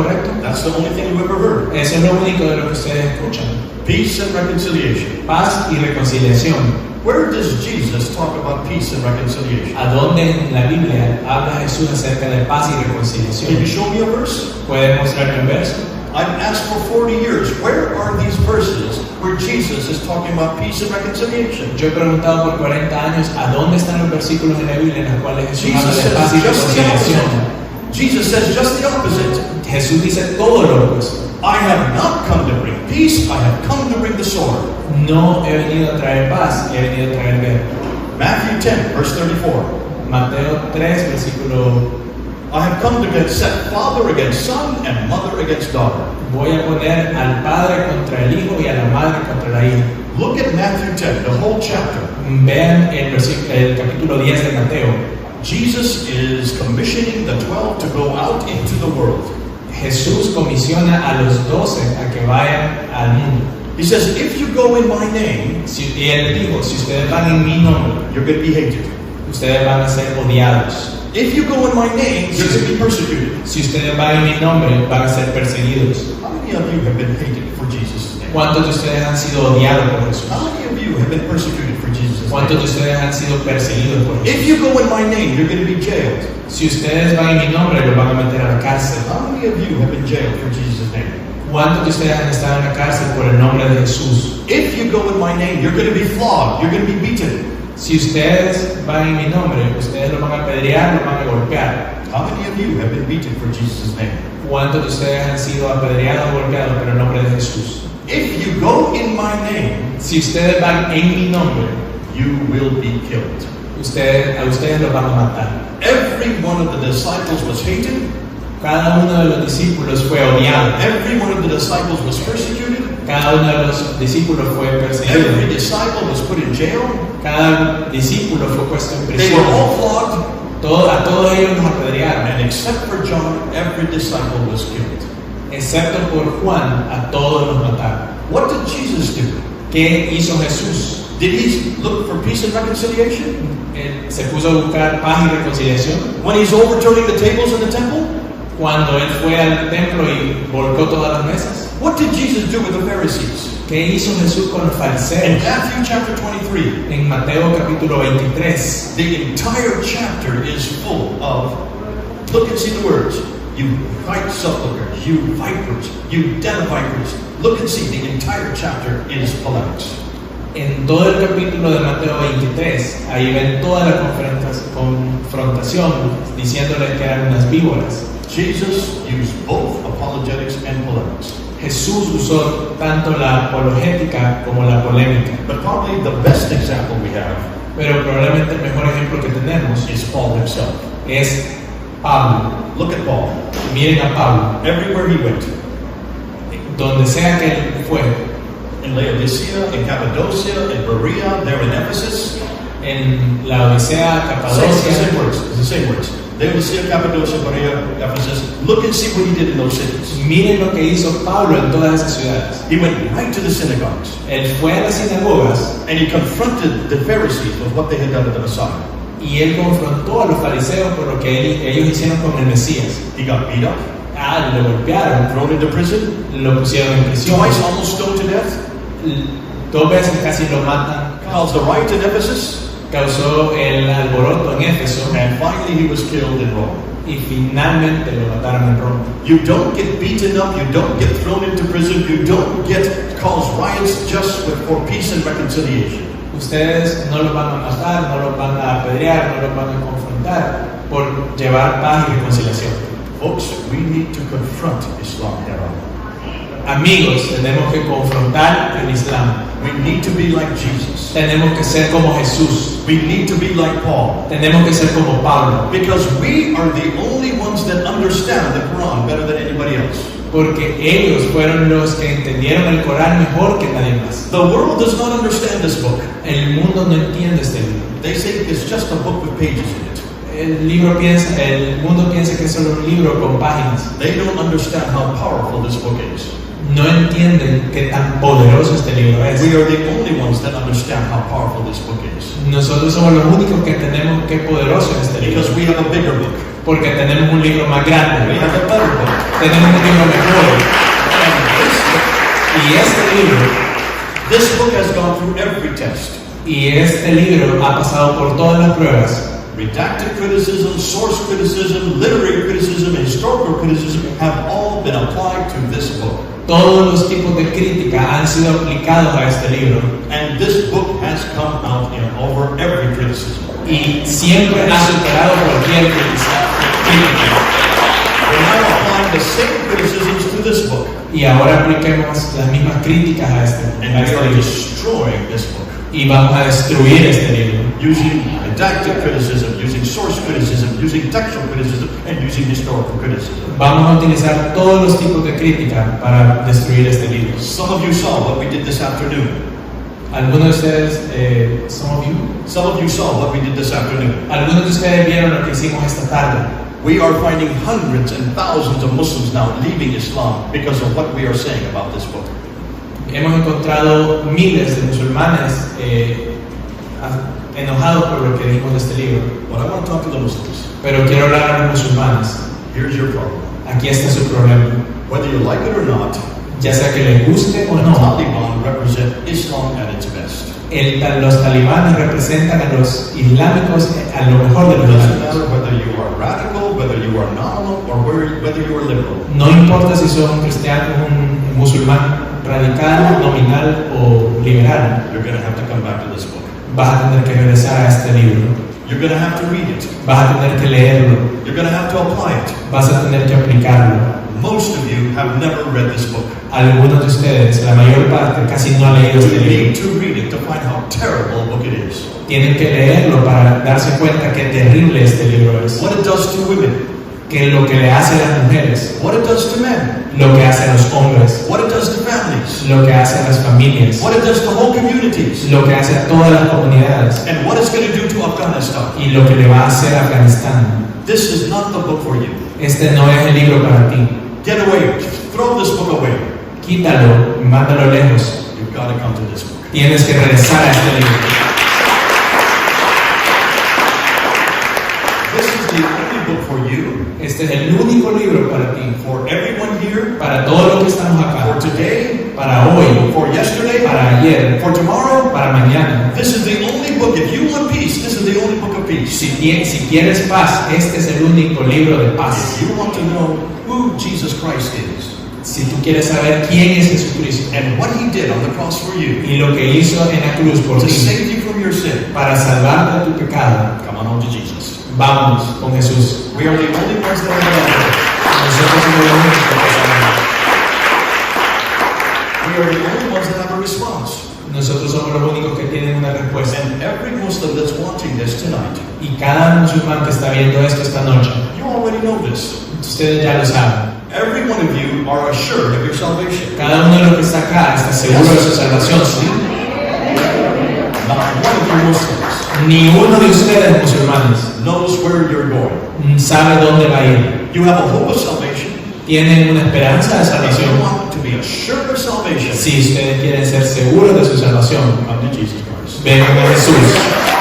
correcto? That's the only thing you've ever heard. Eso es lo único de lo que ustedes escuchan. Peace and reconciliation. Paz y reconciliación. Where does Jesus talk about peace and reconciliation? ¿A dónde en la Biblia habla Jesús acerca de paz y reconciliación? Can you show me a verse? ¿Puede mostrarme un verso? I've asked for 40 years, where are these verses where Jesus is talking about peace and reconciliation? Yo he preguntado por 40 años a dónde están los versículos en la Biblia en los cuales Jesús habla Jesus de paz y says just the reconciliación. opposite. Jesus says just the opposite. Jesús dice todo lo opuesto. I have not come to bring peace, I have come to bring the sword. No he venido a traer paz, he venido a traer guerra. Matthew 10, verse 34. Mateo 3, versículo. I have come to set father against son and mother against daughter. Voy a poner al padre contra el hijo y a la madre contra la hija. Look at Matthew 10, the whole chapter. Vean el capítulo 10 de Mateo. Jesus is commissioning the 12 to go out into the world. Jesús comisiona a los 12 a que vayan al mundo. He says, if you go in my name, Y él dijo, si ustedes van en mi nombre, you're going to be hated. ustedes van a ser odiados. If you go in my name, you're going to be persecuted. Si ustedes van en mi nombre, van a ser perseguidos. How many of you have been hated for Jesus' name? ¿Cuántos de ustedes han sido odiados por Jesús? How many of you have been persecuted for Jesus' ¿Cuántos de name? ustedes han sido perseguidos por Jesús? If you go in my name, you're going to be jailed. Si ustedes van en mi nombre, los van a meter a la cárcel. How many of you have been jailed for Jesus' name? ¿Cuántos de ustedes han estado en la cárcel por el nombre de Jesús? If you go in my name, you're going to be flogged, you're going to be beaten. Si ustedes van en mi nombre, ustedes los van a apedrear, los van a golpear. How many of you have been beaten for Jesus' name? ¿Cuántos de ustedes han sido apedreados o golpeados por el nombre de Jesús? If you go in my name, Si ustedes van en mi nombre, you will be killed. a ustedes los van a matar. Every one of the disciples was hated. Cada uno de los discípulos fue odiado. Every one of the disciples was persecuted. Cada uno de los discípulos fue perseguido. Every disciple was put in jail. Cada discípulo fue puesto en They were prisión. all flogged. A todos ellos los apedrearon. And except for John, every disciple was killed. Excepto por Juan, a todos los mataron. What did Jesus do? ¿Qué hizo Jesús? Did he look for peace and reconciliation? Él se puso a buscar paz y reconciliación. When he's overturning the tables in the temple? Cuando él fue al templo y volcó todas las mesas. What did Jesus do with the Pharisees? ¿Qué hizo Jesús con los In fariseos? Matthew chapter 23, En Mateo capítulo 23, the entire chapter is full of, look and see the words, you white sepulchres, you vipers, you den of vipers. Look and see, the entire chapter is polemics. en todo el capítulo de Mateo 23, ahí ven toda la confrontación diciéndoles que eran unas víboras. Jesus used both apologetics and polemics. Jesús usó tanto la apologética como la polémica, But probably the best example we have pero probablemente el mejor ejemplo que tenemos is Paul himself. es Pablo. Look at Paul. Miren a Pablo, Everywhere he went, donde sea que él fue, in Laodicea, in Cappadocia, in Berea, there in Ephesus, en la Odisea, same Capadocia, words, it's the same words. Laodicea, Cappadocia, Berea, Ephesus. Look and see what he did in those cities. miren lo que hizo Pablo en todas esas ciudades. He went right to the synagogues Él fue a las sinagogas and he confronted the Pharisees with what they had done to the Messiah. y él confrontó a los fariseos por lo que ellos hicieron con el Mesías. He got beat up, Lo golpearon, thrown into prison, lo pusieron en prisión, twice almost stoned to death, 2 veces casi lo matan, caused a riot in Ephesus, causó el alboroto en Éfeso and finally he was killed in Rome. y finalmente lo mataron en Roma. You don't get beaten up, you don't get thrown into prison, you don't get cause riots just for peace and reconciliation. Ustedes no los van a matar, no los van a apedrear, no los van a confrontar por llevar paz y reconciliación. Folks, we need to confront Islam head on. Amigos, tenemos que confrontar el Islam. We need to be like Jesus. Tenemos que ser como Jesús. We need to be like Paul. Tenemos que ser como Pablo. Because we are the only ones that understand the Quran better than anybody else. porque ellos fueron los que entendieron el Corán mejor que nadie más. The world does not understand this book. El mundo no entiende este libro. They say it's just a book with pages in it. El mundo piensa que es solo un libro con páginas. They don't understand how powerful this book is. No entienden qué tan poderoso este libro es. We are the only ones that understand how powerful this book is. Nosotros somos los únicos que entendemos qué poderoso es este libro. Because we have a bigger book. Porque tenemos un libro más We grande. have a better book. Tenemos un libro mejor. And Y este libro, this book has gone through every test. ha pasado por todas las pruebas. Redacted criticism, source criticism, literary criticism, historical criticism have all been applied to this book. Todos los tipos de crítica han sido aplicados a este libro. And this book has come out in over every criticism. Y siempre ha superado cualquier crítica. We're now applying the same criticisms to this book. Y ahora apliquemos las mismas críticas a este And we are libro. destroying this book. Y vamos a destruir este libro. Using redacted criticism, using source criticism, using textual criticism, and using historical criticism. Vamos a utilizar todos los tipos de crítica para destruir este libro. Some of you saw what we did this afternoon. Algunos de ustedes, Some of you saw what we did this afternoon. algunos de ustedes vieron lo que hicimos esta tarde. We are finding hundreds and thousands of Muslims now leaving Islam because of what we are saying about this book. Hemos encontrado miles de musulmanes enojados por lo que dijimos de este libro. But I want to talk to the Muslims. Pero quiero hablar a los musulmanes. Here's your problem. Aquí está su problema. Whether you like it or not, Ya sea que les guste o the no, Taliban represent Islam at its best. los talibanes representan a los islámicos a lo mejor de It los doesn't islámicos. matter whether you are radical, whether you are nominal, or whether you are liberal. No importa si sos un cristiano, un musulmán radical, nominal o liberal, You're going to have to come back to this book. vas a tener que regresar a este libro. You're going to have to read it. Vas a tener que leerlo, You're going to have to apply it. vas a tener que aplicarlo. Most of you have never read this book. Algunos de ustedes, la mayor parte, casi no han leído este You libro. need to read it to find how terrible a book it is. Tienen que leerlo para darse cuenta qué terrible este libro es. What it does to women. Que lo que le hace a las mujeres, What it does to men. lo que hace a los hombres, What it does to families. lo que hace a las familias, What it does to whole communities. lo que hace a todas las comunidades And what it's going to do to Afghanistan. y lo que le va a hacer a Afganistán. This is not the book for you. Este no es el libro para ti. Get away. Throw this book away. Quítalo, mándalo lejos. You've got to come to this book. Tienes que regresar a este libro. This is the only book for you, Este es el único libro para ti, for everyone here, para todos los que estamos for acá, today, para hoy, for yesterday, para ayer, for tomorrow. para mañana. This is the only book. If you want peace, this is the only book of peace. Si quieres paz, este es el único libro de paz. If you want to know who Jesus Christ is Si tú quieres saber quién es Jesucristo and what He did on the cross for you y lo que hizo en la cruz por to ti save you from your sin, para salvarte de tu pecado, come on home to Jesus. vámonos con Jesús. We are the only ones that are available. Nosotros somos los únicos que sabemos. We are the only ones that have a response. Nosotros somos los únicos que tienen una respuesta. And every Muslim that's watching this tonight, Y cada musulmán que está viendo esto esta noche, you already know this. ustedes ya lo saben. Every one of you are assured of your salvation. Cada uno de los que está acá está seguro de su salvación, ¿sí? Not one of you Muslims Ni uno de ustedes musulmanes knows where you're going. sabe dónde va a ir. You have a hope of salvation. Tienen una esperanza de If you salvación. want to be assured of salvation, Si ustedes quieren ser seguros de su salvación, come to Jesus Christ. vengan a Jesús.